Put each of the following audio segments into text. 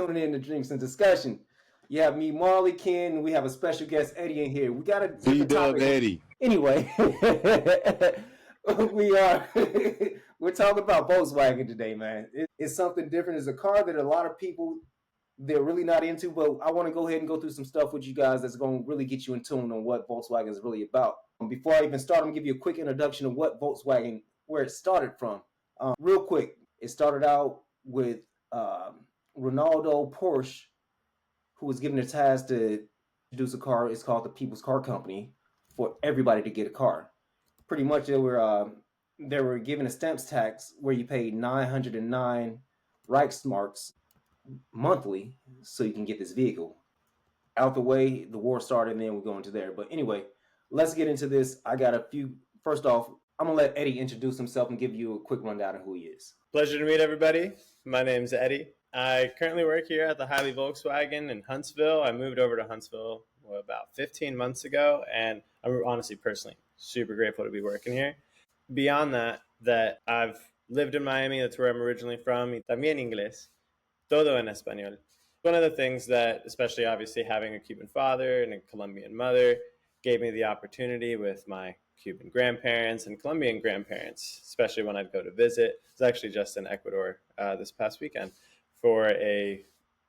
tuning in to Drinks and Discussion. You have me, Marley, Ken, and we have a special guest, Eddie, in here. We got a different topic. Eddie. Anyway, we're talking about Volkswagen today, man. It's something different. It's a car that a lot of people they're really not into, but I want to go ahead and go through some stuff with you guys that's going to really get you in tune on what Volkswagen is really about. Before I even start, I'm going to give you a quick introduction of what Volkswagen, where it started from. Real quick, it started out with Ronaldo Porsche, who was given the task to produce a car. It's called the People's Car Company, for everybody to get a car. Pretty much they were given a stamps tax where you paid 909 Reichsmarks monthly so you can get this vehicle. Out the way, the war started, and then we're going to there. But anyway, let's get into this. I got a few. First off, I'm going to let Eddie introduce himself and give you a quick rundown of who he is. Pleasure to meet everybody. My name's Eddie. I currently work here at the Huntsville Volkswagen in Huntsville. I moved over to Huntsville about 15 months ago, and I'm honestly, personally, super grateful to be working here. Beyond that I've lived in Miami. That's where I'm originally from. También inglés. Todo en español. One of the things that, especially obviously having a Cuban father and a Colombian mother, gave me the opportunity with my Cuban grandparents and Colombian grandparents, especially when I'd go to visit. I was actually just in Ecuador this past weekend for a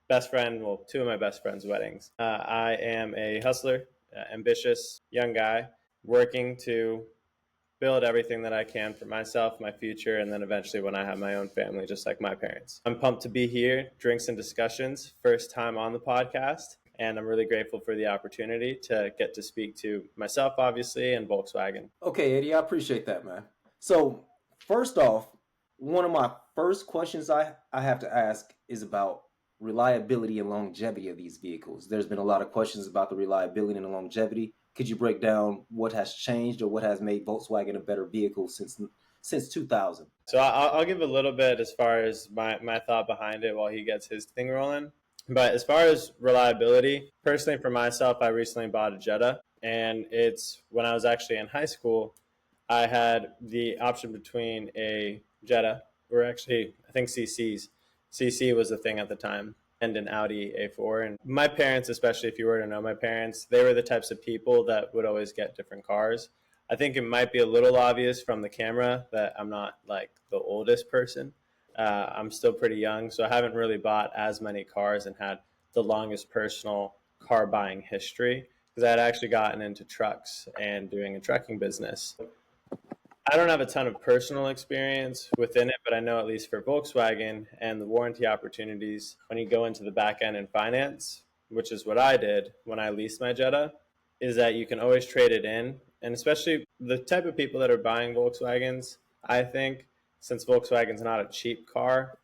best friend, well, two of my best friends' weddings. I am a hustler, ambitious young guy, working to build everything that I can for myself, my future, and then eventually when I have my own family, just like my parents. I'm pumped to be here, Drinks and Discussions, first time on the podcast, and I'm really grateful for the opportunity to get to speak to myself, obviously, and Volkswagen. Okay, Eddie, I appreciate that, man. So first off, one of my first questions I have to ask is about reliability and longevity of these vehicles. There's been a lot of questions about the reliability and the longevity. Could you break down what has changed or what has made Volkswagen a better vehicle since 2000? So I'll give a little bit as far as my thought behind it while he gets his thing rolling. But as far as reliability, personally for myself, I recently bought a Jetta. And it's when I was actually in high school, I had the option between a Jetta, or actually I think CCs. CC was the thing at the time. And an Audi A4. And my parents, especially if you were to know my parents, they were the types of people that would always get different cars. I think it might be a little obvious from the camera that I'm not like the oldest person. I'm still pretty young, so I haven't really bought as many cars and had the longest personal car buying history because I had actually gotten into trucks and doing a trucking business. I don't have a ton of personal experience within it, but I know at least for Volkswagen and the warranty opportunities when you go into the back end in finance, which is what I did when I leased my Jetta, is that you can always trade it in. And especially the type of people that are buying Volkswagens, I think, since Volkswagen's not a cheap car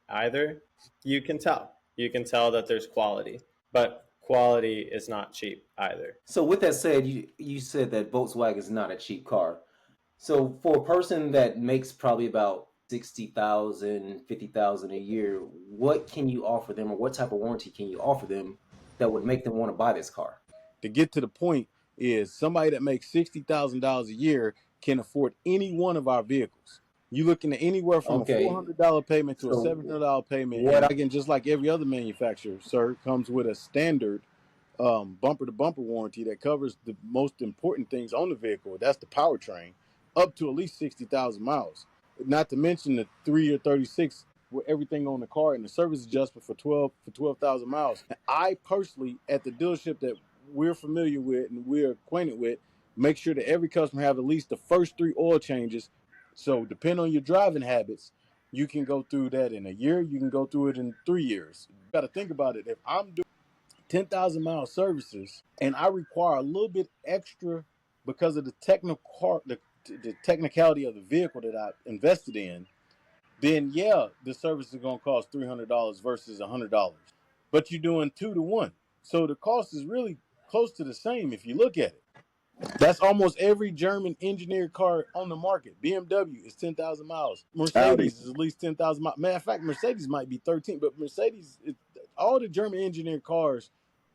either, you can tell. You can tell that there's quality, but quality is not cheap either. So with that said, you said that Volkswagen is not a cheap car. So for a person that makes probably about $60,000, $50,000 a year, what can you offer them, or what type of warranty can you offer them that would make them want to buy this car? To get to the point is somebody that makes $60,000 a year can afford any one of our vehicles. You're looking at anywhere from a $400 payment to a $700 payment. And again, just like every other manufacturer, sir, comes with a standard bumper-to-bumper warranty that covers the most important things on the vehicle. That's the powertrain, up to at least 60,000 miles. Not to mention the 3 or 36 with everything on the car and the service adjustment for 12,000 miles. And I personally, at the dealership that we're familiar with and we're acquainted with, make sure that every customer have at least the first 3 oil changes. So depending on your driving habits, you can go through that in a year. You can go through it in 3 years. You got to think about it. If I'm doing 10,000 mile services and I require a little bit extra because of the technicality of the vehicle that I invested in, then yeah, the service is going to cost $300 versus $100. But you're doing 2 to 1. So the cost is really close to the same if you look at it. That's almost every German engineered car on the market. BMW is 10,000 miles. Mercedes is at least 10,000 miles. Matter of fact, Mercedes might be 13, but Mercedes, all the German engineered cars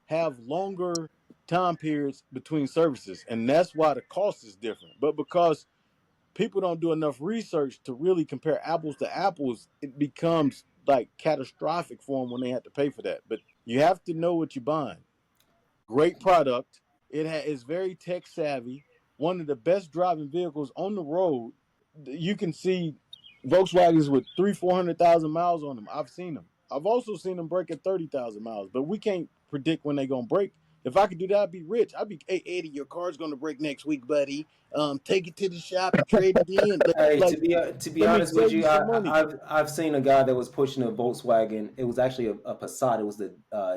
have longer time periods between services, and that's why the cost is different. But because people don't do enough research to really compare apples to apples, it becomes like catastrophic for them when they had to pay for that. But you have to know what you're buying. Great product. It's very tech savvy. One of the best driving vehicles on the road. You can see Volkswagens with 300,000-400,000 miles on them. I've seen them. I've also seen them break at 30,000 miles, but we can't predict when they're gonna break. If I could do that, I'd be rich. I'd be, hey Eddie, your car's gonna break next week, buddy. Take it to the shop and trade it in. Hey, to be honest with you, I've seen a guy that was pushing a Volkswagen. It was actually a Passat. It was the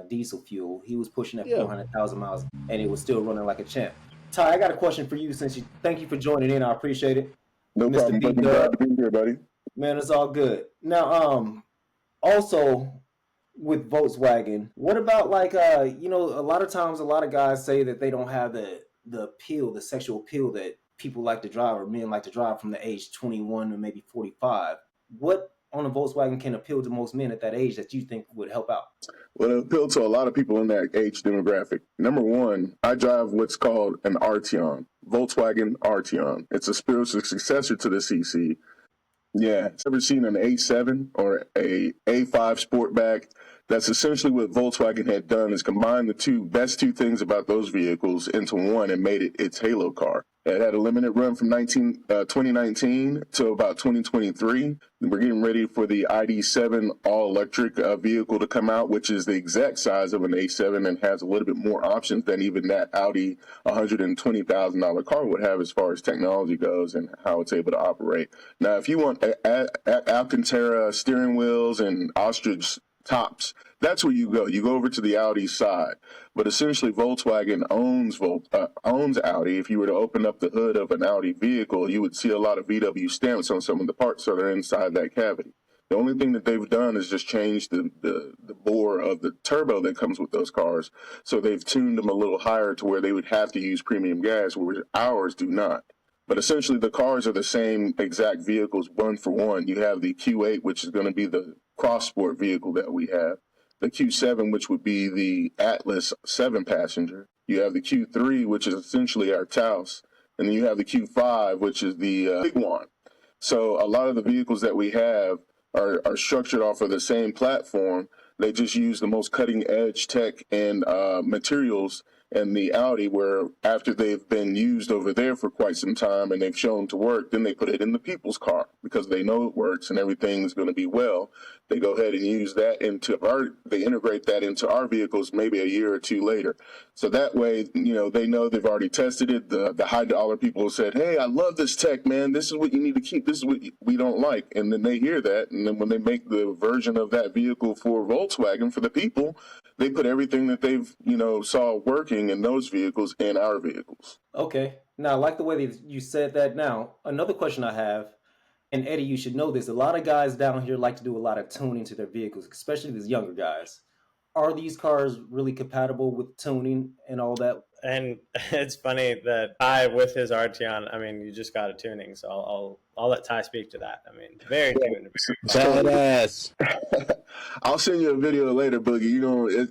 diesel fuel. He was pushing at 400,000 miles, and it was still running like a champ. Tai, I got a question for you. Thank you for joining in. I appreciate it. No Mr. problem. Glad to be here, buddy. Man, it's all good. Now, also with Volkswagen, what about like a lot of times a lot of guys say that they don't have the appeal, the sexual appeal that people like to drive or men like to drive from the age 21 to maybe 45. What on a Volkswagen can appeal to most men at that age that you think would help out? Well, it appealed to a lot of people in that age demographic. Number one, I drive what's called an Arteon, Volkswagen Arteon. It's a spiritual successor to the CC. Yeah, ever seen an A7 or a A5 Sportback? That's essentially what Volkswagen had done, is combined the best two things about those vehicles into one and made it its halo car. It had a limited run from 2019 to about 2023. We're getting ready for the ID7 all-electric vehicle to come out, which is the exact size of an A7 and has a little bit more options than even that Audi $120,000 car would have as far as technology goes and how it's able to operate. Now, if you want Alcantara steering wheels and ostrich tops, that's where you go. You go over to the Audi side. But essentially, Volkswagen owns Audi. If you were to open up the hood of an Audi vehicle, you would see a lot of VW stamps on some of the parts that are inside that cavity. The only thing that they've done is just change the bore of the turbo that comes with those cars. So they've tuned them a little higher to where they would have to use premium gas, whereas ours do not. But essentially, the cars are the same exact vehicles, one for one. You have the Q8, which is going to be the cross sport vehicle that we have. The Q7, which would be the Atlas 7-passenger. You have the Q3, which is essentially our Taos. And then you have the Q5, which is the big one. So a lot of the vehicles that we have are structured off of the same platform. They just use the most cutting edge tech and materials and the Audi, where after they've been used over there for quite some time and they've shown to work, then they put it in the people's car because they know it works and everything's going to be well. They go ahead and use that they integrate that into our vehicles maybe a year or two later. So that way, they know they've already tested it. The high dollar people said, hey, I love this tech, man. This is what you need to keep. This is what we don't like. And then they hear that. And then when they make the version of that vehicle for Volkswagen, for the people, they put everything that they've, saw working in those vehicles in our vehicles. Okay. Now, I like the way that you said that. Now, another question I have, and Eddie, you should know this. A lot of guys down here like to do a lot of tuning to their vehicles, especially these younger guys. Are these cars really compatible with tuning and all that? And it's funny that Tai, with his Arteon, you just got a tuning, so I'll let Tai speak to that. Very tuned. Badass. I'll send you a video later, Boogie.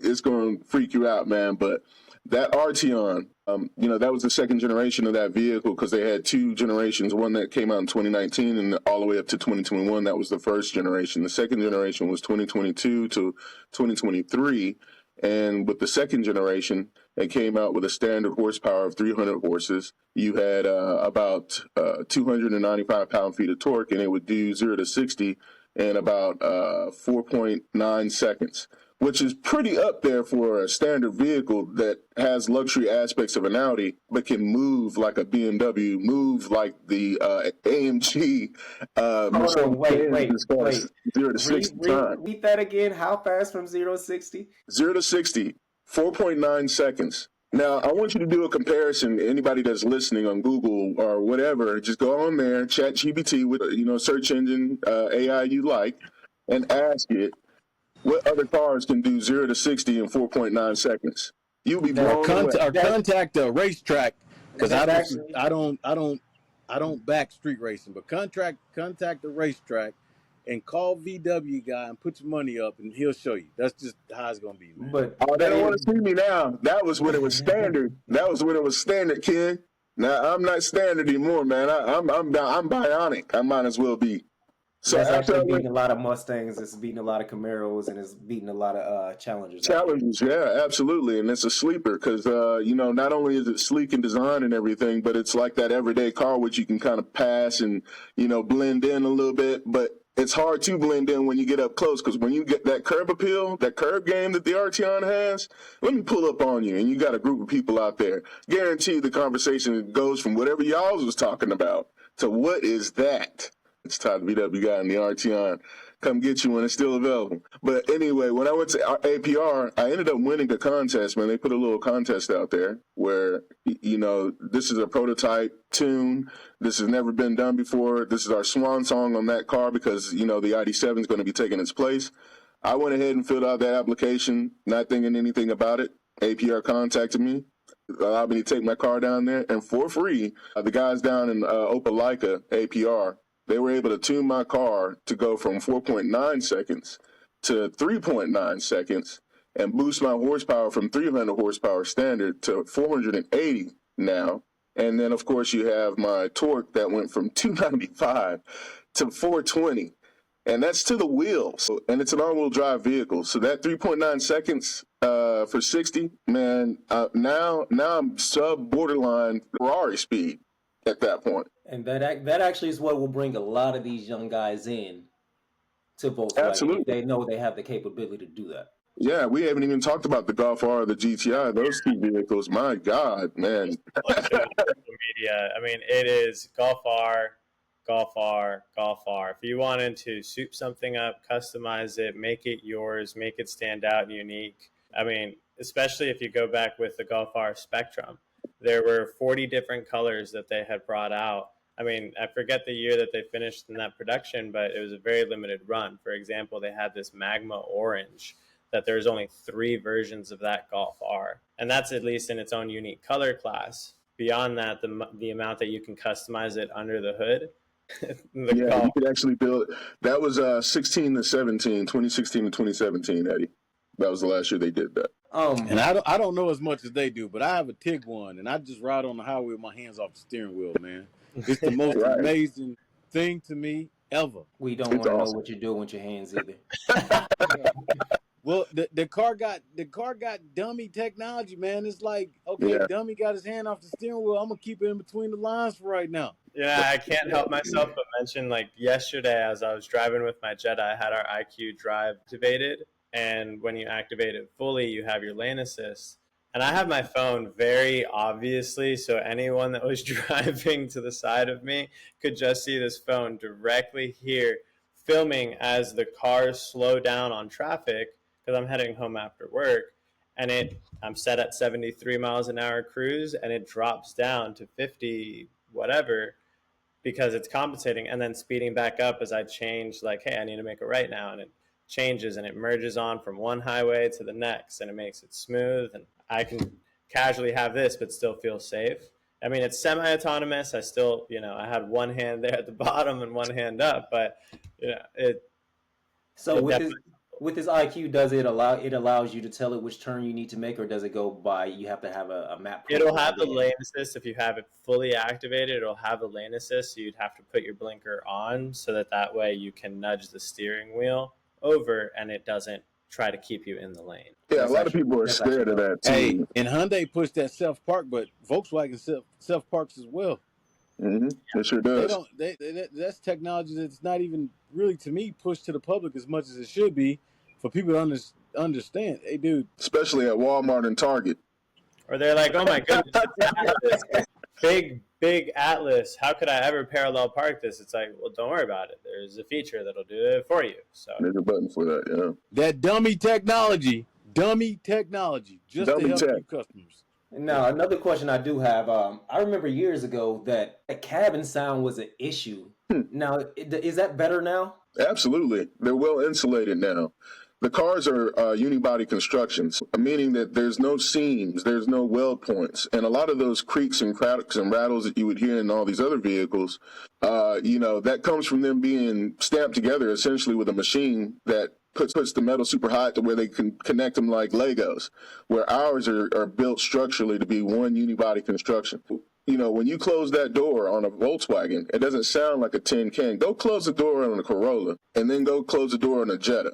It's going to freak you out, man. But that Arteon, that was the second generation of that vehicle because they had two generations, one that came out in 2019 and all the way up to 2021. That was the first generation. The second generation was 2022 to 2023. And with the second generation, it came out with a standard horsepower of 300 horses. You had about 295 pound-feet of torque, and it would do 0 to 60 in about 4.9 seconds, which is pretty up there for a standard vehicle that has luxury aspects of an Audi, but can move like a BMW, move like the AMG. Wait. 0 to 60 time. Repeat that again. How fast from 0 to 60? 0 to 60, 4.9 seconds. Now, I want you to do a comparison. Anybody that's listening on Google or whatever, just go on there, ChatGPT with search engine AI you like, and ask it what other cars can do 0 to 60 in 4.9 seconds. You'll be blown away. Or contact a racetrack, because I don't back street racing, but contact the racetrack and call VW guy and put your money up, and he'll show you. That's just how it's gonna be, man. But they don't want to see me now. That was when it was standard. Ken. Now I'm not standard anymore, man. I'm bionic. I might as well be. So that's actually beating a lot of Mustangs. It's beating a lot of Camaros, and it's beating a lot of Challengers. Yeah, absolutely. And it's a sleeper because, not only is it sleek in design and everything, but it's like that everyday car which you can kind of pass and, blend in a little bit. But it's hard to blend in when you get up close because when you get that curb appeal, that curb game that the Arteon has, let me pull up on you and you got a group of people out there. Guarantee the conversation goes from whatever y'all was talking about to what is that? It's time to beat up you guy in the Arteon. Come get you when it's still available. But anyway, when I went to APR, I ended up winning the contest, man. They put a little contest out there where, this is a prototype tune. This has never been done before. This is our swan song on that car because, the ID7 is going to be taking its place. I went ahead and filled out that application, not thinking anything about it. APR contacted me, allowed me to take my car down there, and for free, the guys down in Opelika, APR, they were able to tune my car to go from 4.9 seconds to 3.9 seconds and boost my horsepower from 300 horsepower standard to 480 now. And then, of course, you have my torque that went from 295 to 420. And that's to the wheel. And it's an all-wheel drive vehicle. So that 3.9 seconds for 60, man, now I'm sub-borderline Ferrari speed at that point. And that actually is what will bring a lot of these young guys in to Volkswagen. Absolutely. They know they have the capability to do that. Yeah, we haven't even talked about the Golf R or the GTI. Those two vehicles, my God, man. Social media. I mean, it is Golf R, Golf R, Golf R. If you wanted to soup something up, customize it, make it yours, make it stand out and unique. I mean, especially if you go back with the Golf R Spectrum, there were 40 different colors that they had brought out. I mean, I forget the year that they finished in that production, but it was a very limited run. For example, they had this magma orange that there's only 3 versions of that Golf R. And that's at least in its own unique color class. Beyond that, the amount that you can customize it under the hood. You could actually build it. That was 16 to 17, 2016 to 2017, Eddie. That was the last year they did that. And I don't know as much as they do, but I have a TIG one, and I just ride on the highway with my hands off the steering wheel, man. It's the most amazing thing to me ever. We don't want to know what you're doing with your hands either. Well, the car got dummy technology, man. It's like, dummy got his hand off the steering wheel. I'm gonna keep it in between the lines for right now. Yeah, I can't help myself but mention, like yesterday as I was driving with my Jetta, I had our IQ Drive activated. And when you activate it fully, you have your lane assist. And I have my phone very obviously, so anyone that was driving to the side of me could just see this phone directly here filming as the cars slow down on traffic because I'm heading home after work. And I'm set at 73 miles an hour cruise, and it drops down to 50 whatever because it's compensating, and then speeding back up as I change, like, hey, I need to make a right now. And it changes and it merges on from one highway to the next, and it makes it smooth, and I can casually have this but still feel safe. I mean, it's semi-autonomous. I still, I had one hand there at the bottom and one hand up, but with this IQ, does it allows you to tell it which turn you need to make, or does it go by you have to have a map? It'll have the lane assist. If you have it fully activated, it'll have the lane assist, so you'd have to put your blinker on so that way you can nudge the steering wheel over and it doesn't try to keep you in the lane. Yeah, a lot of people are scared of that too. Hey, and Hyundai pushed that self-park, but Volkswagen self-parks as well. Mm-hmm. It sure does. That's technology that's not even really, to me, pushed to the public as much as it should be for people to understand. Hey, dude. Especially at Walmart and Target. Or they're like, oh my goodness, big Atlas. How could I ever parallel park this? It's like, well, don't worry about it. There's a feature that'll do it for you. So there's a button for that, yeah. That dummy technology, just to help you customers. Now, another question I do have, I remember years ago that cabin sound was an issue. Now, is that better now? Absolutely. They're well insulated now. The cars are unibody constructions, meaning that there's no seams, there's no weld points. And a lot of those creaks and cracks and rattles that you would hear in all these other vehicles, that comes from them being stamped together essentially with a machine that puts the metal super hot to where they can connect them like Legos, where ours are built structurally to be one unibody construction. when you close that door on a Volkswagen, it doesn't sound like a tin can. Go close the door on a Corolla and then go close the door on a Jetta.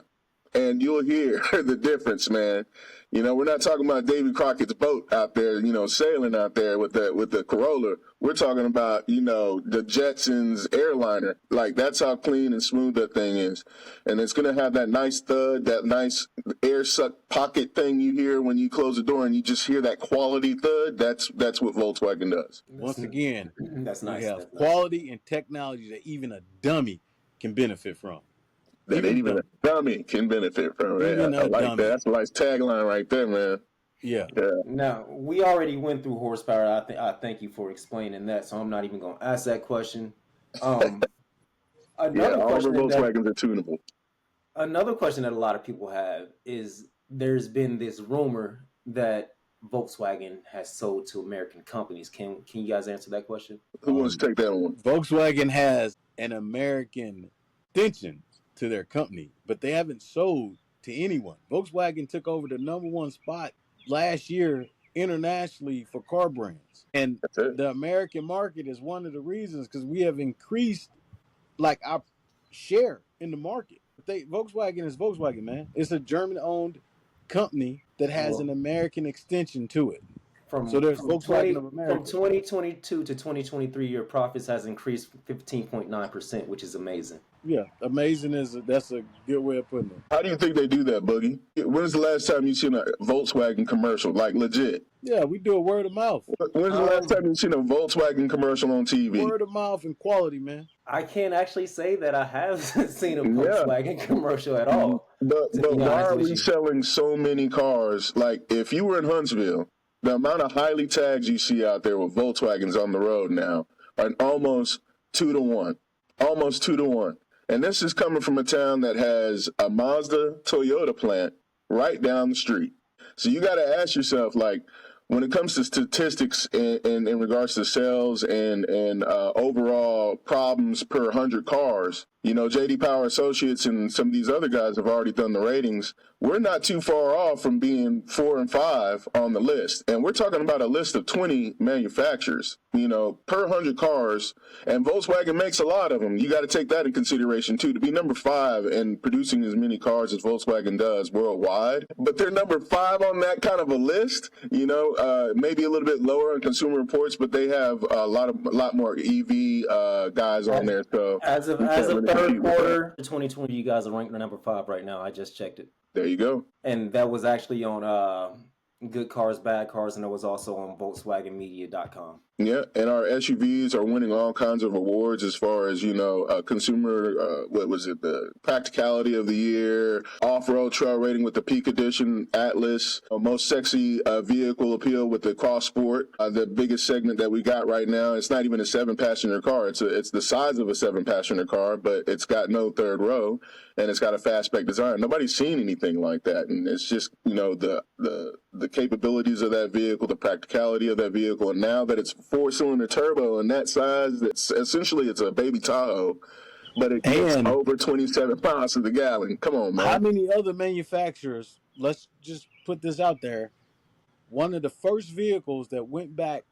And you'll hear the difference, man. We're not talking about Davy Crockett's boat out there, sailing out there with the Corolla. We're talking about, the Jetsons airliner. Like, that's how clean and smooth that thing is. And it's going to have that nice thud, that nice air suck pocket thing you hear when you close the door, and you just hear that quality thud. That's what Volkswagen does. Once again, that's nice. We have quality and technology that even a dummy can benefit from. That even a dummy can benefit from. I like that. That's a nice tagline right there, man. Yeah. Now, we already went through horsepower. I thank you for explaining that, so I'm not even going to ask that question. All Volkswagens are tunable. Another question that a lot of people have is there's been this rumor that Volkswagen has sold to American companies. Can you guys answer that question? Who wants to take that one? Volkswagen has an American extension to their company, but they haven't sold to anyone. Volkswagen took over the #1 spot last year internationally for car brands, and the American market is one of the reasons, because we have increased like our share in the market. Volkswagen is Volkswagen, man. It's a German-owned company that has an American extension to it. So there's Volkswagen of America. From 2022 to 2023, your profits has increased 15.9%, which is amazing. Yeah, amazing that's a good way of putting it. How do you think they do that, Boogie? When's the last time you seen a Volkswagen commercial, like legit? Yeah, we do a word of mouth. When's the last time you seen a Volkswagen commercial on TV? Word of mouth and quality, man. I can't actually say that I have seen a Volkswagen commercial at all. But why are we selling so many cars? Like, if you were in Huntsville, the amount of highly tags you see out there with Volkswagens on the road now are almost 2 to 1. Almost 2 to 1. And this is coming from a town that has a Mazda Toyota plant right down the street. So you got to ask yourself, like, when it comes to statistics in regards to sales and overall problems per 100 cars, J.D. Power Associates and some of these other guys have already done the ratings. We're not too far off from being 4 and 5 on the list. And we're talking about a list of 20 manufacturers, per 100 cars. And Volkswagen makes a lot of them. You got to take that in consideration, too, to be number 5 and producing as many cars as Volkswagen does worldwide. But they're number 5 on that kind of a list, maybe a little bit lower on Consumer Reports, but they have a lot more EV guys on there. So as of third quarter 2020, you guys are ranked number 5 right now. I just checked it. There you go. And that was actually on Good Cars, Bad Cars, and it was also on VolkswagenMedia.com. Yeah, and our SUVs are winning all kinds of awards as far as, consumer, the practicality of the year, off-road trail rating with the Peak Edition, Atlas, most sexy vehicle appeal with the Cross Sport, the biggest segment that we got right now. It's not even a 7-passenger car. It's the size of a 7-passenger car, but it's got no third row, and it's got a fastback design. Nobody's seen anything like that, and it's just, the capabilities of that vehicle, the practicality of that vehicle, and now that it's 4-cylinder turbo and that size, it's a baby Tahoe, but it gets over 27 miles to the gallon. Come on, man. How many other manufacturers, let's just put this out there, one of the first vehicles that went back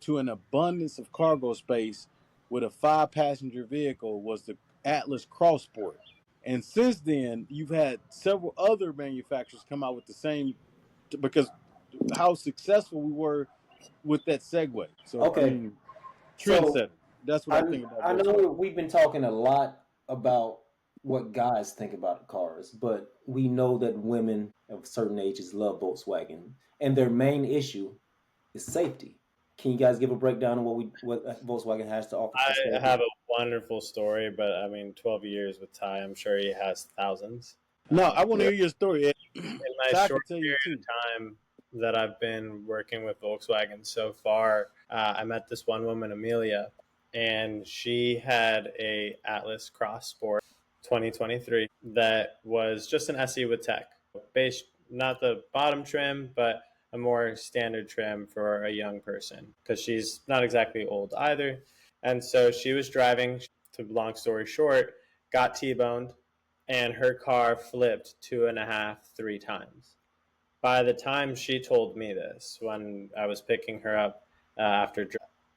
to an abundance of cargo space with a 5-passenger vehicle was the Atlas Cross Sport. And since then, you've had several other manufacturers come out with the same, because how successful we were with that segue. So, okay. Trendsetter. That's what I think about. I know we've been talking a lot about what guys think about cars, but we know that women of certain ages love Volkswagen, and their main issue is safety. Can you guys give a breakdown of what Volkswagen has to offer? I have a wonderful story, but 12 years with Tai, I'm sure he has thousands. No, I want to hear your story. In my short period of time that I've been working with Volkswagen so far, I met this one woman, Amelia, and she had a Atlas Cross Sport 2023 that was just an SE with tech. Base, not the bottom trim, but a more standard trim for a young person, because she's not exactly old either. And so she was driving, to long story short, got T-boned, and her car flipped 2.5, 3 times. By the time she told me this, when I was picking her up after,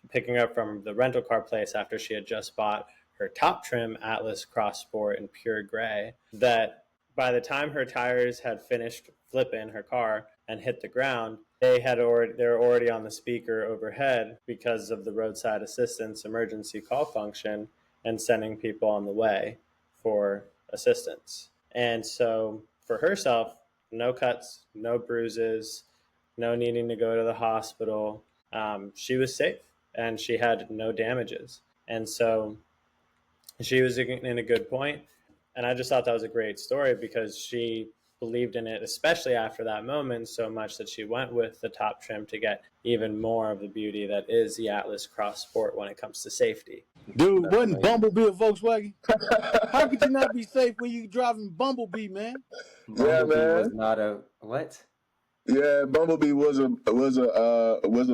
picking her up from the rental car place after she had just bought her top trim Atlas Cross Sport in pure gray, that by the time her tires had finished flipping her car and hit the ground, they were already on the speaker overhead because of the roadside assistance emergency call function and sending people on the way for assistance. And so for herself, no cuts, no bruises, no needing to go to the hospital. She was safe and she had no damages. And so she was in a good point. And I just thought that was a great story because she believed in it, especially after that moment, so much that she went with the top trim to get even more of the beauty that is the Atlas Cross Sport when it comes to safety. Dude, wasn't Bumblebee a Volkswagen? How could you not be safe when you driving Bumblebee, man? Bumblebee was not a what? Yeah, Bumblebee was a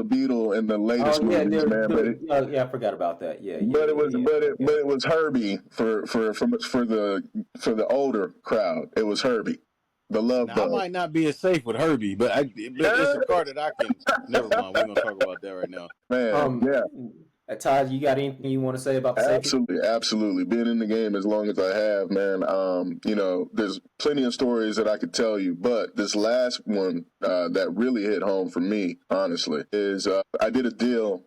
Beetle in the latest movies, man. I forgot about that. But it was Herbie for the older crowd. It was Herbie, the love bug. I might not be as safe with Herbie, but it's a car that I can. Never mind. We're gonna talk about that right now. Man, yeah. Todd, you got anything you want to say about the safety? Absolutely. Being in the game as long as I have, man, there's plenty of stories that I could tell you, but this last one that really hit home for me, honestly, is I did a deal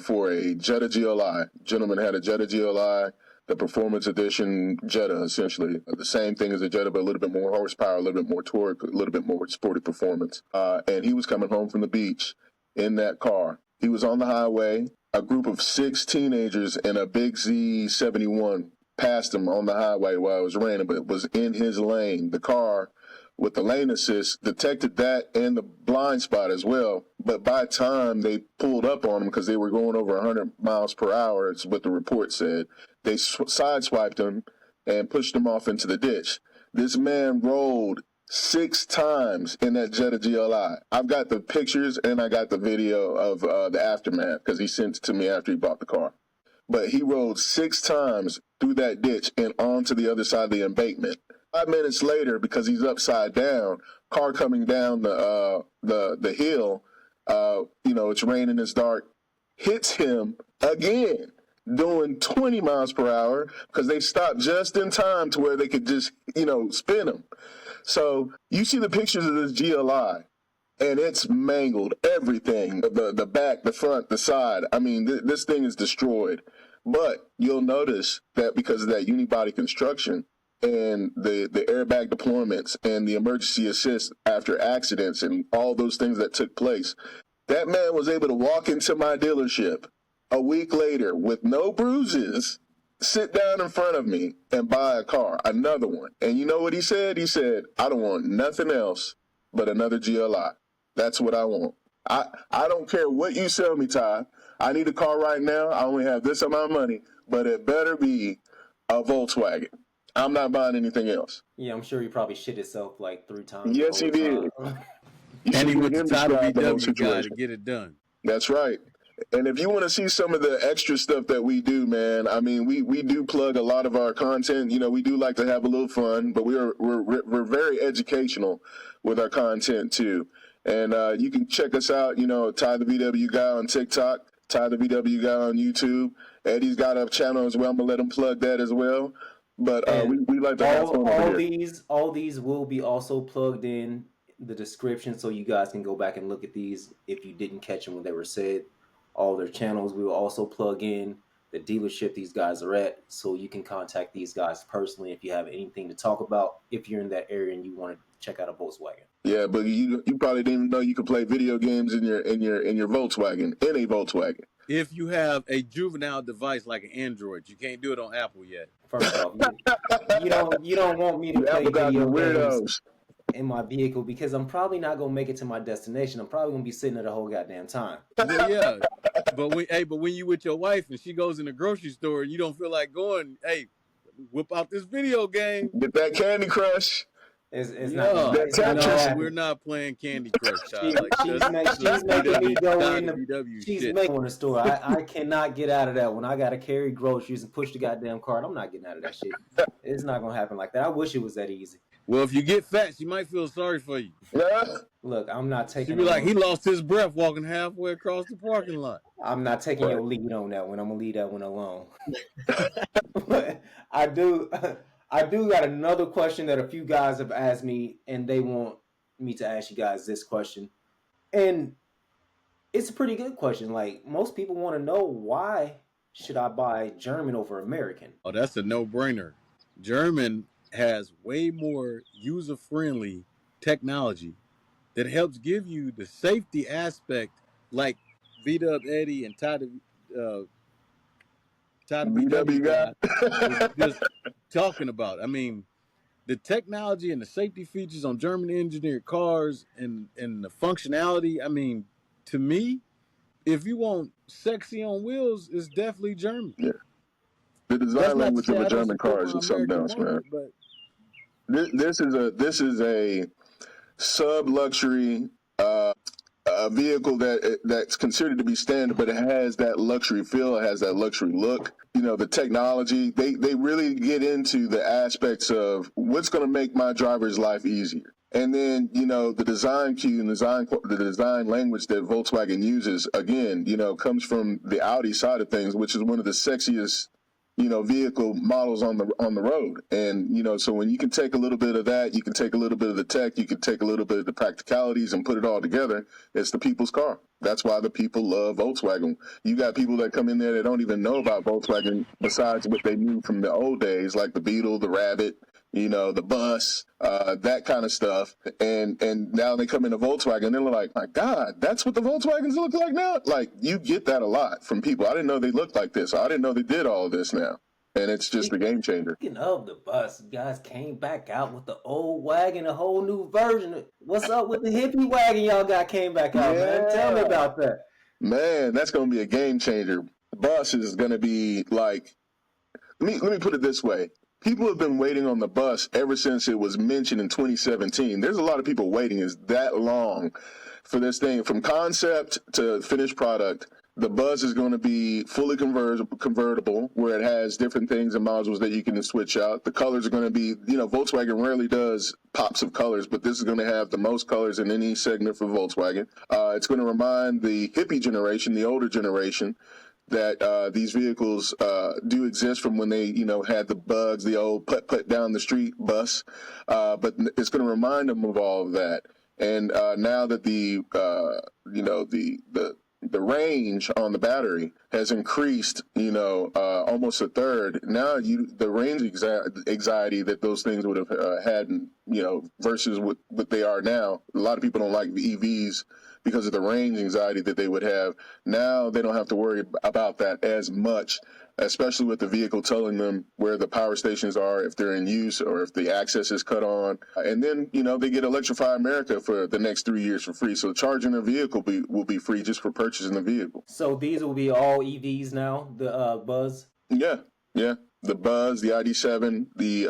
for a Jetta GLI. Gentleman had a Jetta GLI, the Performance Edition Jetta, essentially. The same thing as a Jetta, but a little bit more horsepower, a little bit more torque, a little bit more sporty performance. And he was coming home from the beach in that car. He was on the highway. A group of 6 teenagers in a big Z71 passed him on the highway while it was raining, but it was in his lane. The car with the lane assist detected that and the blind spot as well. But by the time they pulled up on him, because they were going over 100 miles per hour, it's what the report said, they sideswiped him and pushed him off into the ditch. This man rolled 6 times in that Jetta GLI. I've got the pictures and I got the video of the aftermath because he sent it to me after he bought the car. But he rode 6 times through that ditch and onto the other side of the embankment. 5 minutes later, because he's upside down, car coming down the hill, it's raining, it's dark, hits him again, doing 20 miles per hour because they stopped just in time to where they could just, spin him. So you see the pictures of this GLI, and it's mangled, everything, the back, the front, the side. I mean, this thing is destroyed. But you'll notice that because of that unibody construction and the airbag deployments and the emergency assist after accidents and all those things that took place, that man was able to walk into my dealership a week later with no bruises, sit down in front of me and buy a car, another one. And you know what he said? He said, I don't want nothing else but another GLI. That's what I want. I don't care what you sell me, Ty. I need a car right now. I only have this amount of money, but it better be a Volkswagen. I'm not buying anything else. Yeah, I'm sure he probably shit himself like 3 times. Yes, he did. And he went to Title VW guy to get it done. That's right. And if you want to see some of the extra stuff that we do, man, I mean, we do plug a lot of our content. We do like to have a little fun, but we're very educational with our content too. And you can check us out, Ty the VW Guy on TikTok, Ty the VW Guy on YouTube. Eddie's got a channel as well. I'm gonna let him plug that as well. But we like to have fun. All these will be also plugged in the description, so you guys can go back and look at these if you didn't catch them when they were said. All their channels. We will also plug in the dealership these guys are at, so you can contact these guys personally if you have anything to talk about, if you're in that area and you want to check out a Volkswagen. Yeah, but you probably didn't even know you could play video games in your Volkswagen, in a Volkswagen. If you have a juvenile device like an Android, you can't do it on Apple yet. First off, you don't want me to play video games in my vehicle because I'm probably not gonna make it to my destination. I'm probably gonna be sitting there the whole goddamn time. Well, yeah, but when you with your wife and she goes in the grocery store and you don't feel like going, hey, whip out this video game. Get that Candy Crush. We're not playing Candy Crush. She's making me go in the store. I cannot get out of that one. I got to carry groceries and push the goddamn cart. I'm not getting out of that shit. It's not going to happen like that. I wish it was that easy. Well, if you get fat, she might feel sorry for you. Look, I'm not taking. She'd be like, he lost his breath walking halfway across the parking lot. I'm not taking your lead on that one. I'm gonna leave that one alone. But I do got another question that a few guys have asked me, and they want me to ask you guys this question. And it's a pretty good question. Like, most people want to know, why should I buy German over American? Oh, that's a no-brainer. German has way more user-friendly technology that helps give you the safety aspect, like Eddie and Tai the VW guy was just talking about. I mean, the technology and the safety features on German engineered cars and the functionality. I mean, to me, if you want sexy on wheels, it's definitely German. Yeah. The design language of a German car is just something else, man. But this is a sub luxury vehicle that's considered to be standard, but it has that luxury feel. It has that luxury look. You know, the technology. They really get into the aspects of what's going to make my driver's life easier. And then, you know, the design cue and the design language that Volkswagen uses, again, you know, comes from the Audi side of things, which is one of the sexiest, you know, vehicle models on the road. And, you know, so when you can take a little bit of that, you can take a little bit of the tech, you can take a little bit of the practicalities and put it all together, it's the people's car. That's why the people love Volkswagen. You got people that come in there that don't even know about Volkswagen besides what they knew from the old days, like the Beetle, the Rabbit, you know, the bus, that kind of stuff. And now they come into Volkswagen and they're like, my God, that's what the Volkswagens look like now? Like, you get that a lot from people. I didn't know they looked like this. I didn't know they did all this now. And it's just a game changer. Speaking of the bus, guys came back out with the old wagon, a whole new version. What's up with the hippie wagon y'all came back out, man? Tell me about that. Man, that's going to be a game changer. The bus is going to be like, let me put it this way. People have been waiting on the bus ever since it was mentioned in 2017. There's a lot of people waiting. It's that long for this thing. From concept to finished product, the bus is going to be fully convertible, where it has different things and modules that you can switch out. The colors are going to be, you know, Volkswagen rarely does pops of colors, but this is going to have the most colors in any segment for Volkswagen. It's going to remind the hippie generation, the older generation, that these vehicles do exist from when they, you know, had the bugs, the old put down the street bus. But it's going to remind them of all of that. And now that the range on the battery has increased, you know, almost a third. Now the range anxiety that those things would have had, you know, versus what they are now. A lot of people don't like the EVs because of the range anxiety that they would have. Now they don't have to worry about that as much, especially with the vehicle telling them where the power stations are, if they're in use or if the access is cut on. And then, you know, they get Electrify America for the next 3 years for free. So charging a vehicle will be free just for purchasing the vehicle. So these will be all EVs now, the Buzz? Yeah. The Buzz, the ID7, the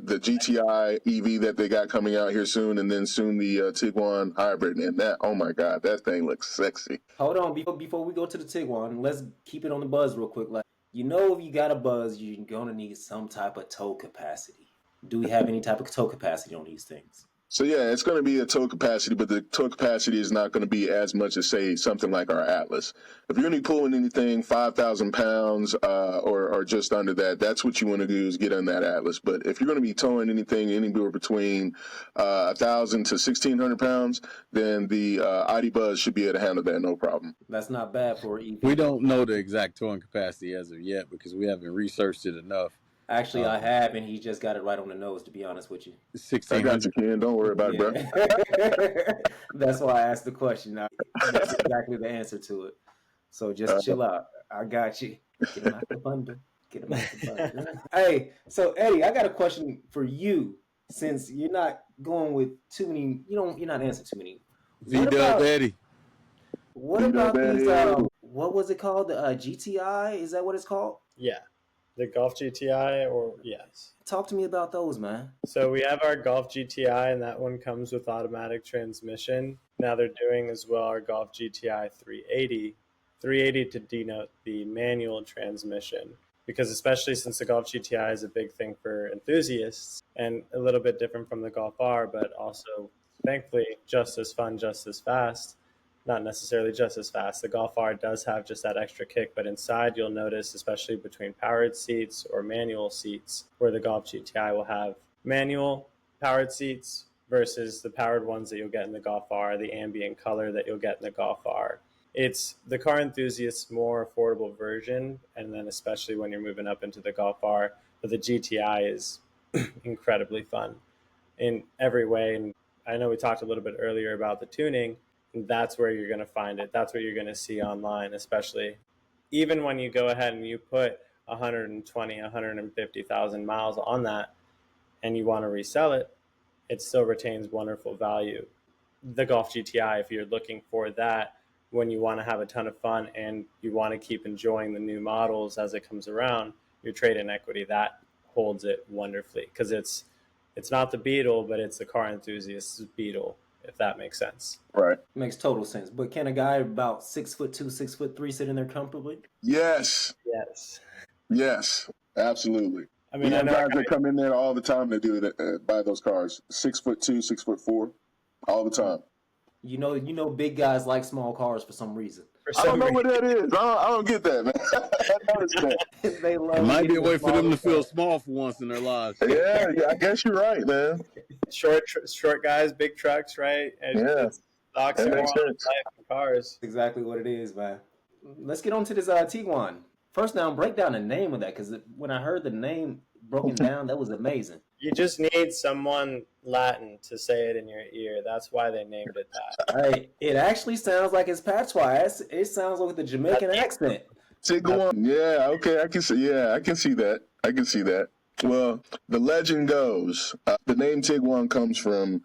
GTI EV that they got coming out here soon, and then soon the Tiguan hybrid. And that, oh my God, that thing looks sexy. Hold on, before we go to the Tiguan, let's keep it on the Buzz real quick. Like, you know, if you got a Buzz, you're gonna need some type of tow capacity. Do we have any type of tow capacity on these things? So yeah, it's going to be a tow capacity, but the tow capacity is not going to be as much as, say, something like our Atlas. If you're going to be pulling anything 5,000 pounds or just under that, that's what you want to do, is get on that Atlas. But if you're going to be towing anything anywhere between 1,000 to 1,600 pounds, then the ID Buzz should be able to handle that, no problem. That's not bad for EV. We don't know the exact towing capacity as of yet because we haven't researched it enough. Actually, I have, and he just got it right on the nose, to be honest with you. 1600. I got you, Ken. Don't worry about it, bro. That's why I asked the question. That's exactly the answer to it. So just chill out. I got you. Get him out the bundle. Hey, so Eddie, I got a question for you. Since you're not going with too many, you're not answering too many. Eddie. What about these? What was it called? The GTI? Is that what it's called? Yeah. The Golf GTI, or yes. Talk to me about those, man. So we have our Golf GTI, and that one comes with automatic transmission. Now they're doing as well our Golf GTI 380. 380 to denote the manual transmission, because especially since the Golf GTI is a big thing for enthusiasts and a little bit different from the Golf R, but also thankfully just as fun, just as fast. not necessarily just as fast. The Golf R does have just that extra kick, but inside you'll notice, especially between powered seats or manual seats, where the Golf GTI will have manual powered seats versus the powered ones that you'll get in the Golf R, the ambient color that you'll get in the Golf R. It's the car enthusiast's more affordable version, and then especially when you're moving up into the Golf R, but the GTI is incredibly fun in every way. And I know we talked a little bit earlier about the tuning, and that's where you're going to find it. That's what you're going to see online, especially even when you go ahead and you put 120, 150,000 miles on that and you want to resell it, it still retains wonderful value. The Golf GTI, if you're looking for that, when you want to have a ton of fun and you want to keep enjoying the new models as it comes around, your trade-in equity, that holds it wonderfully, because it's not the Beetle, but it's the car enthusiast's Beetle, if that makes sense. Right. Makes total sense. But can a guy about 6'2", 6'3" sit in there comfortably? Yes. Yes. Absolutely. I mean, I know guys that come in there all the time to do it, buy those cars. 6'2", 6'4", all the time. You know, big guys like small cars for some reason. I don't know what that is. I don't get that, man. I noticed that. They love it might be a way for them to feel small for once in their lives. Yeah, I guess you're right, man. Short guys, big trucks, right? And yeah, that makes sense. Cars. Exactly what it is, man. Let's get on to this Tiguan. First down, break down the name of that, because when I heard the name broken down, that was amazing. You just need someone Latin to say it in your ear. That's why they named it that. Hey, it actually sounds like it's patois. It sounds like with the Jamaican accent. Tiguan. Yeah, okay, I can see that. I can see that. Well, the legend goes, the name Tiguan comes from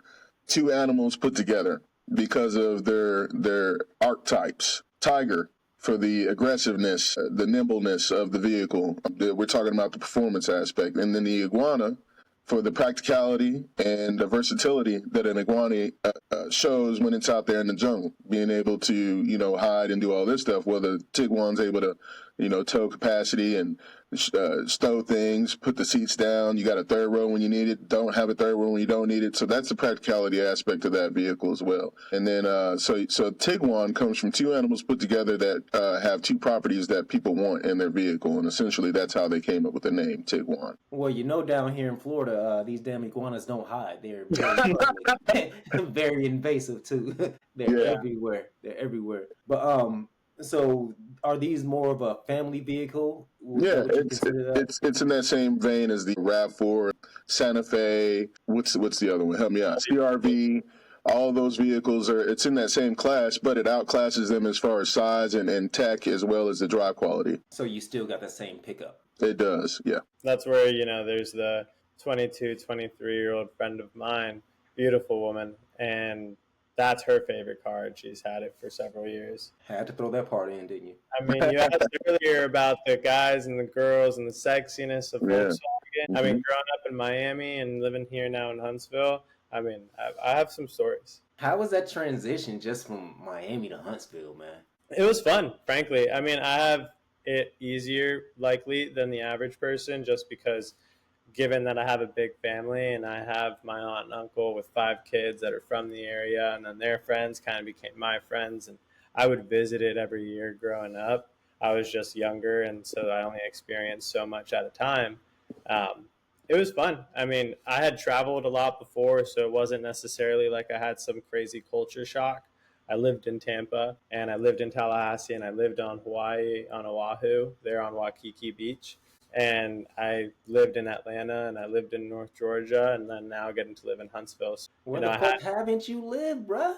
two animals put together because of their archetypes. Tiger for the aggressiveness, the nimbleness of the vehicle. We're talking about the performance aspect. And then the iguana for the practicality and the versatility that an iguana shows when it's out there in the jungle, being able to, hide and do all this stuff. Well, the Tiguan's able to, tow capacity and stow things, put the seats down. You got a third row when you need it. Don't have a third row when you don't need it. So that's the practicality aspect of that vehicle as well. And then, so Tiguan comes from two animals put together that have two properties that people want in their vehicle. And essentially that's how they came up with the name Tiguan. Well, down here in Florida, these damn iguanas don't hide. They're very, very invasive too. They're everywhere. They're everywhere. But, so are these more of a family vehicle? Yeah, it's in that same vein as the RAV4, Santa Fe. What's the other one? Help me out. CRV. All those vehicles it's in that same class, but it outclasses them as far as size and tech as well as the drive quality. So you still got the same pickup. It does, yeah. That's where, there's the 22, 23-year-old friend of mine, beautiful woman, and that's her favorite car, and she's had it for several years. Had to throw that part in, didn't you? I mean, you asked earlier about the guys and the girls and the sexiness of Volkswagen. Mm-hmm. I mean, growing up in Miami and living here now in Huntsville, I mean, I have some stories. How was that transition just from Miami to Huntsville, man? It was fun, frankly. I mean, I have it easier, likely, than the average person, just because given that I have a big family and I have my aunt and uncle with 5 kids that are from the area, and then their friends kind of became my friends, and I would visit it every year growing up. I was just younger, and so I only experienced so much at a time. It was fun. I mean, I had traveled a lot before, so it wasn't necessarily like I had some crazy culture shock. I lived in Tampa, and I lived in Tallahassee, and I lived on Hawaii, on Oahu, there on Waikiki Beach. And I lived in Atlanta, and I lived in North Georgia, and then now getting to live in Huntsville. So, where the fuck haven't you lived, bruh?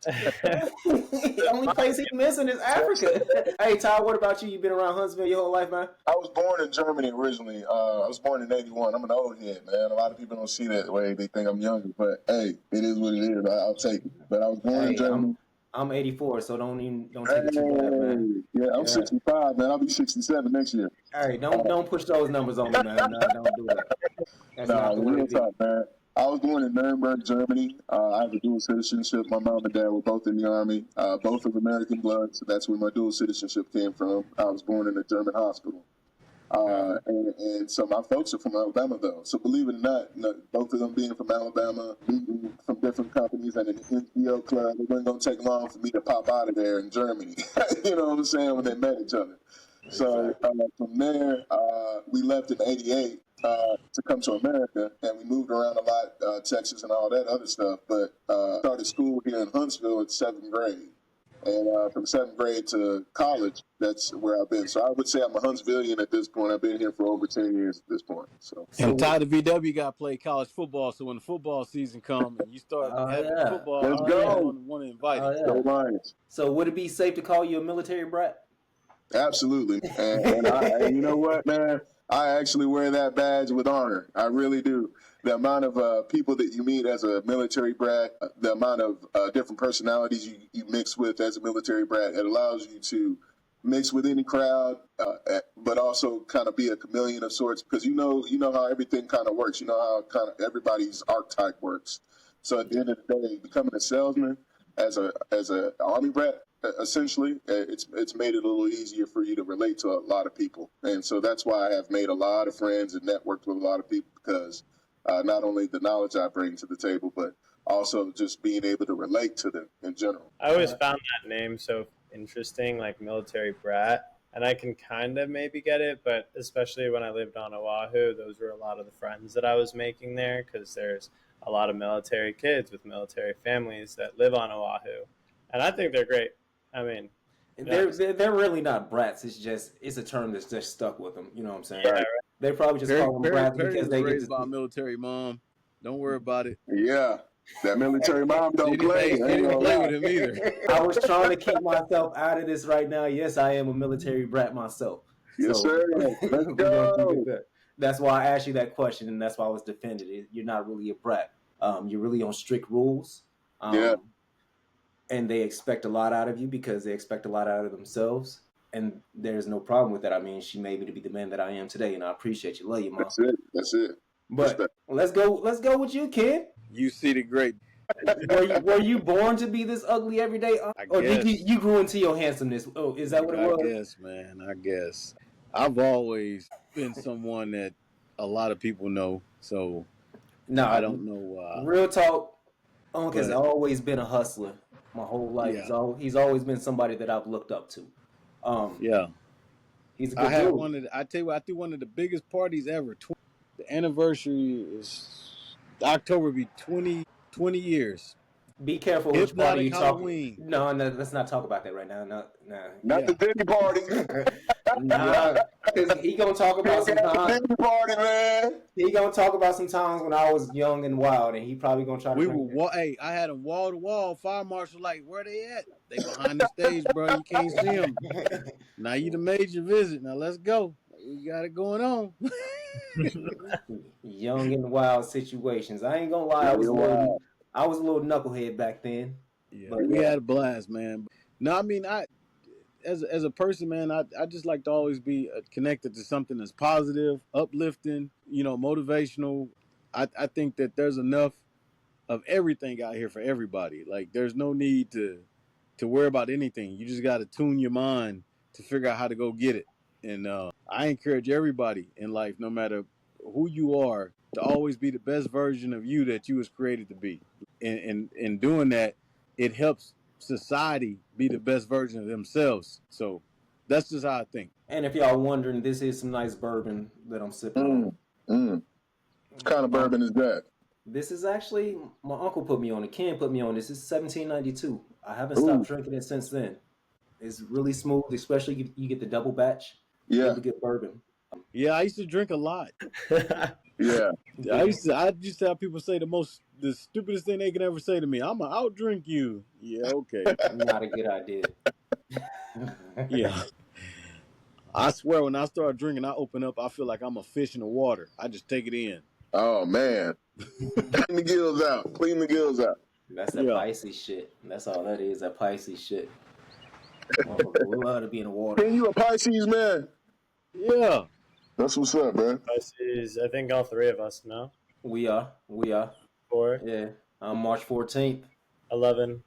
The only place he's missing is Africa. Hey, Ty, what about you? You been around Huntsville your whole life, man? I was born in Germany originally. I was born in 81. I'm an old head, man. A lot of people don't see that way. They think I'm younger, but hey, it is what it is. I'll take it. But I was born in Germany. I'm 84, so don't take it too bad, man. Yeah, I'm 65, man. I'll be 67 next year. All right, don't push those numbers on me, man. No, don't do that. That's not the way real talk, man. I was born in Nuremberg, Germany. I have a dual citizenship. My mom and dad were both in the Army, both of American blood, so that's where my dual citizenship came from. I was born in a German hospital. And so my folks are from Alabama, though. So believe it or not, both of them being from Alabama, being from different companies and an NPO club, it wasn't going to take long for me to pop out of there in Germany. You know what I'm saying? When they met each other. So from there, we left in '88 to come to America, and we moved around a lot, Texas and all that other stuff. But started school here in Huntsville in 7th grade. And from 7th grade to college, that's where I've been. So I would say I'm a Huntsvillian at this point. I've been here for over 10 years at this point. So and Tai the VW got to play college football. So when the football season comes and you start having football, let's go. Want to invite you. Go Lions. So would it be safe to call you a military brat? Absolutely. And you know what, man? I actually wear that badge with honor. I really do. The amount of people that you meet as a military brat, the amount of different personalities you mix with as a military brat, it allows you to mix with any crowd, but also kind of be a chameleon of sorts, because you know how everything kind of works. You know how kind of everybody's archetype works. So at the end of the day, becoming a salesman as a Army brat, essentially, it's made it a little easier for you to relate to a lot of people. And so that's why I have made a lot of friends and networked with a lot of people, because not only the knowledge I bring to the table, but also just being able to relate to them in general. I always found that name so interesting, like military brat, and I can kind of maybe get it, but especially when I lived on Oahu, those were a lot of the friends that I was making there, because there's a lot of military kids with military families that live on Oahu, and I think they're great. I mean, they're really not brats. It's a term that's just stuck with them. You know what I'm saying? Yeah, right. They probably just call them brats because they raised by a military mom. Don't worry about it. Yeah, that military mom don't play. She didn't play with him either. I was trying to keep myself out of this right now. Yes, I am a military brat myself. Yes, sir. Let's go. That's why I asked you that question, and that's why I was defended. You're not really a brat. You're really on strict rules. Yeah. And they expect a lot out of you because they expect a lot out of themselves. And there's no problem with that. I mean, she made me to be the man that I am today, and I appreciate you. Love you, Mom. That's it. But let's go with you, kid. You see the great. Were you born to be this ugly every day? Or did you grew into your handsomeness? Oh, is that what it was? I guess, man. I guess. I've always been someone that a lot of people know, so no, I don't know. Real talk, Unc has always been a hustler my whole life. Yeah. He's always been somebody that I've looked up to. Yeah. He's a good dude. I tell you what, I threw one of the biggest parties ever. The anniversary is October, be 20 years. Be careful which party you talking. No, let's not talk about that right now. Not the Diddy party. Nah, because he gonna talk about some times. Diddy party, man. He gonna talk about some times when I was young and wild, and he probably gonna try to. Hey, I had them wall to wall. Fire marshal, like, where they at? They behind the stage, bro. You can't see them. Now you done made your visit. Now let's go. We got it going on. Young and wild situations. I ain't gonna lie. I was a little knucklehead back then. Yeah, but we had a blast, man. No, I mean, as a person, man, I just like to always be connected to something that's positive, uplifting, motivational. I think that there's enough of everything out here for everybody. Like, there's no need to worry about anything. You just got to tune your mind to figure out how to go get it. And I encourage everybody in life, no matter who you are, to always be the best version of you that you was created to be. And in doing that, it helps society be the best version of themselves. So that's just how I think. And if y'all wondering, this is some nice bourbon that I'm sipping on. What kind of bourbon is that? This is actually, my uncle put me on it. Ken put me on this. It's 1792. I haven't stopped drinking it since then. It's really smooth, especially you get the double batch. Yeah. Really good bourbon. Yeah, I used to drink a lot. Yeah. I used to have people say the stupidest thing they can ever say to me. I'm gonna outdrink you. Yeah, okay. Not a good idea. Yeah. I swear, when I start drinking, I open up. I feel like I'm a fish in the water. I just take it in. Oh man. Clean the gills out. That's that Pisces shit. That's all that is. That Pisces shit. We love to be in the water. Can you a Pisces, man? Yeah. That's what's up, man. Pisces, I think all three of us, no? We are. 4. Yeah. I'm March 14th. 11.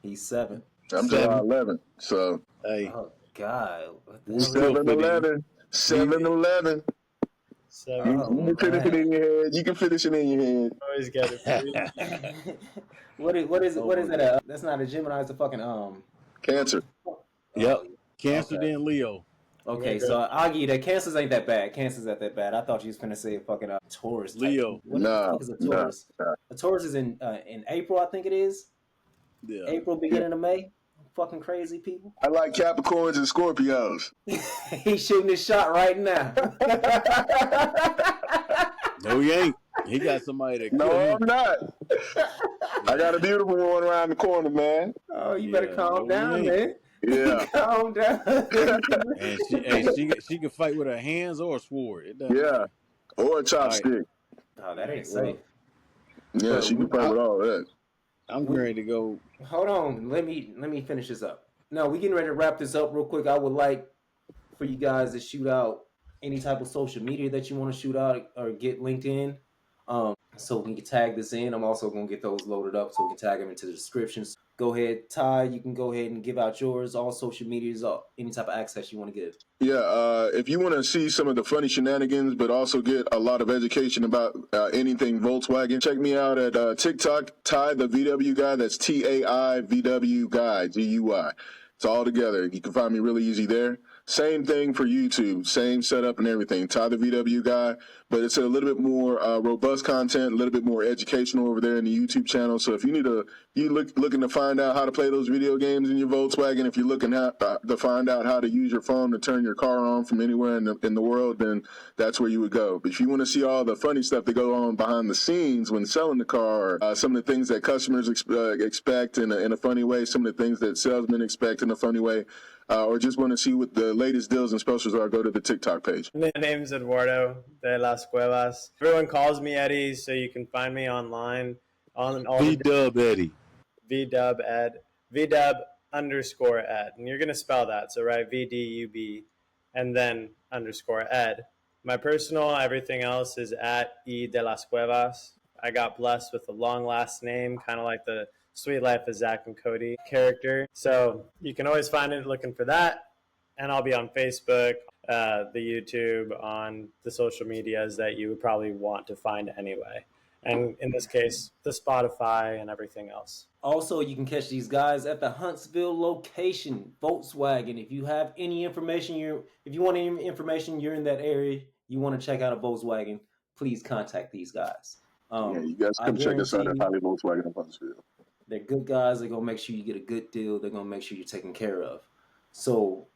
He's 7. I'm July 11th. So. Hey. Oh, God. 7-11. 7-Eleven. You can finish it in your head. You can finish it in your head. Always get it. What is that? That's not a Gemini. It's a fucking Cancer. Yep. Cancer, okay. Then Leo. Okay, so I'll give you that. Cancers ain't that bad. Cancers ain't that bad. I thought you was gonna say fucking Taurus. Leo. What the fuck is a Taurus? A Taurus is in April, I think it is. Yeah. April, beginning of May. Fucking crazy people. I like Capricorns and Scorpios. He's shooting his shot right now. No, he ain't. He got somebody that. No, I'm not. I got a beautiful one around the corner, man. Oh, you better calm down, man. Yeah. Calm down. And she can fight with her hands or a sword. Yeah. Or a chopstick. Oh, that ain't safe. Yeah, she can fight with all that. I'm ready to go. Hold on. Let me finish this up. No, we're getting ready to wrap this up real quick. I would like for you guys to shoot out any type of social media that you want to shoot out or get linked in. So we can tag this in. I'm also going to get those loaded up so we can tag them into the descriptions. Go ahead, Ty. You can go ahead and give out yours, all social medias, any type of access you want to give. Yeah, if you want to see some of the funny shenanigans, but also get a lot of education about anything Volkswagen, check me out at TikTok, Ty the VW Guy. That's TAI-VW Guy, GUI. It's all together. You can find me really easy there. Same thing for YouTube, same setup and everything. Ty the VW Guy, but it's a little bit more robust content, a little bit more educational over there in the YouTube channel. So if you need looking to find out how to play those video games in your Volkswagen, if you're looking to find out how to use your phone to turn your car on from anywhere in the world, then that's where you would go. But if you want to see all the funny stuff that go on behind the scenes when selling the car, some of the things that customers expect in a funny way, some of the things that salesmen expect in a funny way, or just want to see what the latest deals and specials are, go to the TikTok page. My name's Eduardo de las Cuevas. Everyone calls me Eddie, so you can find me online on all VDub Eddie. VDub Ed. VDub _ Ed. And you're going to spell that. So write VDUB and then _ Ed. My personal, everything else is at E de las Cuevas. I got blessed with a long last name, kind of like the Sweet Life of Zach and Cody character. So you can always find it looking for that. And I'll be on Facebook, the YouTube, on the social medias that you would probably want to find anyway. And in this case, the Spotify and everything else. Also, you can catch these guys at the Huntsville location, Volkswagen. If you have any information, if you want any information, you're in that area, you want to check out a Volkswagen, please contact these guys. Yeah, you guys come check us out at Holly Volkswagen in Huntsville. They're good guys. They're going to make sure you get a good deal. They're going to make sure you're taken care of. So,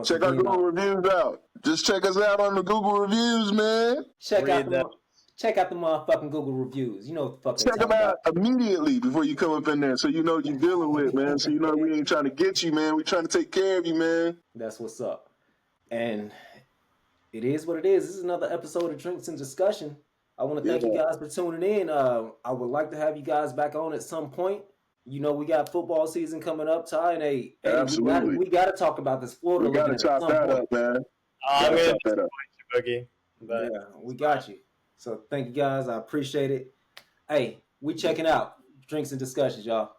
check our Google reviews out. Just check us out on the Google reviews, man. Check out the motherfucking Google reviews. You know what the fuck. Check them out immediately before you come up in there, so you know what you're dealing with, man. So you know we ain't trying to get you, man. We trying to take care of you, man. That's what's up. And it is what it is. This is another episode of Drinks and Discussion. I want to thank you guys for tuning in. I would like to have you guys back on at some point. You know, we got football season coming up, Ty, and absolutely. we got to talk about this Florida. We got to chop that up, man. I'm going to disappoint you, Boogie. But yeah, we got you. So thank you guys. I appreciate it. Hey, we checking out Drinks and Discussions, y'all.